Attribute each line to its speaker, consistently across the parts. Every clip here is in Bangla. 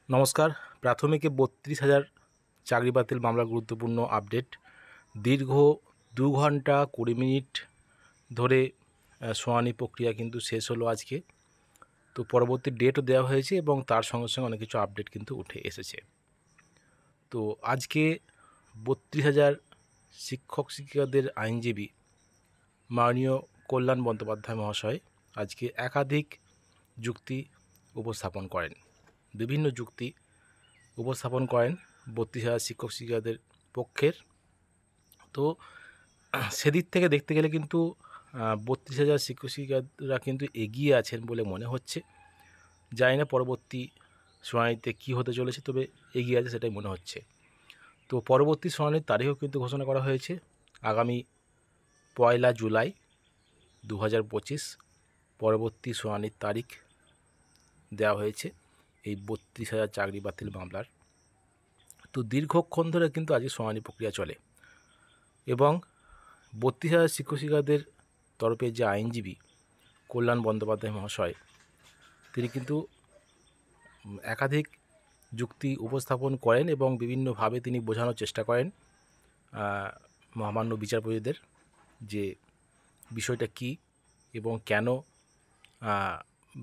Speaker 1: নমস্কার। প্রাথমিকে ৩২,০০০ চাকরি বাতিল মামলার গুরুত্বপূর্ণ আপডেট। দীর্ঘ ২ ঘন্টা ২০ মিনিট ধরে শুনানি প্রক্রিয়া কিন্তু শেষ হলো আজকে। তো পরবর্তী ডেটও দেওয়া হয়েছে এবং তার সঙ্গে সঙ্গে অনেক কিছু আপডেট কিন্তু উঠে এসেছে। তো আজকে ৩২,০০০ শিক্ষক শিক্ষিকাদের আইনজীবী মাননীয় কল্যাণ বন্দ্যোপাধ্যায় মহাশয় আজকে একাধিক যুক্তি উপস্থাপন করেন। বিভিন্ন যুক্তি উপস্থাপন করেন ৩২,০০০ শিক্ষক শিক্ষিকাদের পক্ষের। তো সেদিক থেকে দেখতে গেলে কিন্তু ৩২,০০০ শিক্ষক শিক্ষিকারা কিন্তু এগিয়ে আছেন বলে মনে হচ্ছে। জানি না পরবর্তী শুনানিতে কী হতে চলেছে, তবে এগিয়ে আছে সেটাই মনে হচ্ছে। তো পরবর্তী শুনানির তারিখও কিন্তু ঘোষণা করা হয়েছে আগামী ১ জুলাই ২০২৫ পরবর্তী শুনানির তারিখ দেওয়া হয়েছে এই ৩২,০০০ চাকরি বাতিল মামলার। তো দীর্ঘক্ষণ ধরে কিন্তু আজকে শুনানি প্রক্রিয়া চলে এবং ৩২,০০০ শিক্ষক শিক্ষিকাদের তরফে যে আইনজীবী কল্যাণ বন্দ্যোপাধ্যায় মহাশয়, তিনি কিন্তু একাধিক যুক্তি উপস্থাপন করেন এবং বিভিন্নভাবে তিনি বোঝানোর চেষ্টা করেন মহামান্য বিচারপতিদের যে বিষয়টা কী এবং কেন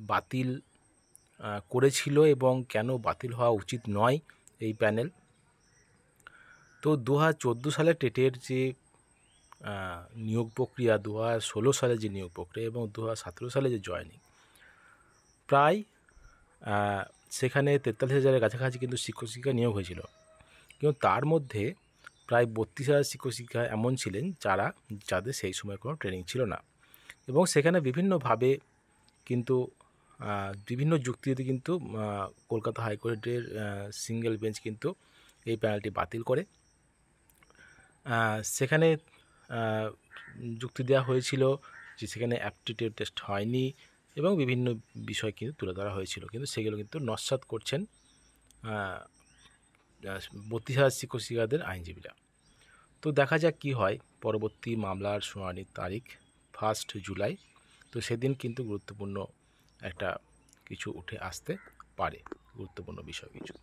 Speaker 1: বাতিল করেছিল এবং কেন বাতিল হওয়া উচিত নয় এই প্যানেল। তো ২০১৪ সালে টেটের যে নিয়োগ প্রক্রিয়া, ২০১৬ সালে যে নিয়োগ প্রক্রিয়া এবং ২০১৭ সালে যে জয়েনিং, প্রায় সেখানে ৪৩,০০০-এর কাছাকাছি কিন্তু শিক্ষক শিক্ষিকা নিয়োগ হয়েছিল। কিন্তু তার মধ্যে প্রায় ৩২,০০০ শিক্ষক শিক্ষিকা এমন ছিলেন যাদের সেই সময় কোনো ট্রেনিং ছিল না এবং সেখানে বিভিন্নভাবে কিন্তু বিভিন্ন যুক্তিতে কিন্তু কলকাতা হাইকোর্টের সিঙ্গেল বেঞ্চ কিন্তু এই প্যানেলটি বাতিল করে। সেখানে যুক্তি দেওয়া হয়েছিল যে সেখানে অ্যাপটিটিউড টেস্ট হয়নি এবং বিভিন্ন বিষয় কিন্তু তুলে ধরা হয়েছিল, কিন্তু সেগুলো কিন্তু নস্যাৎ করছেন ৩২,০০০ শিক্ষক শিক্ষিকাদের আইনজীবীরা। তো দেখা যাক কী হয়। পরবর্তী মামলার শুনানির তারিখ 1 জুলাই। তো সেদিন কিন্তু গুরুত্বপূর্ণ একটা কিছু উঠে আসতে পারে, গুরুত্বপূর্ণ বিষয় কিছু।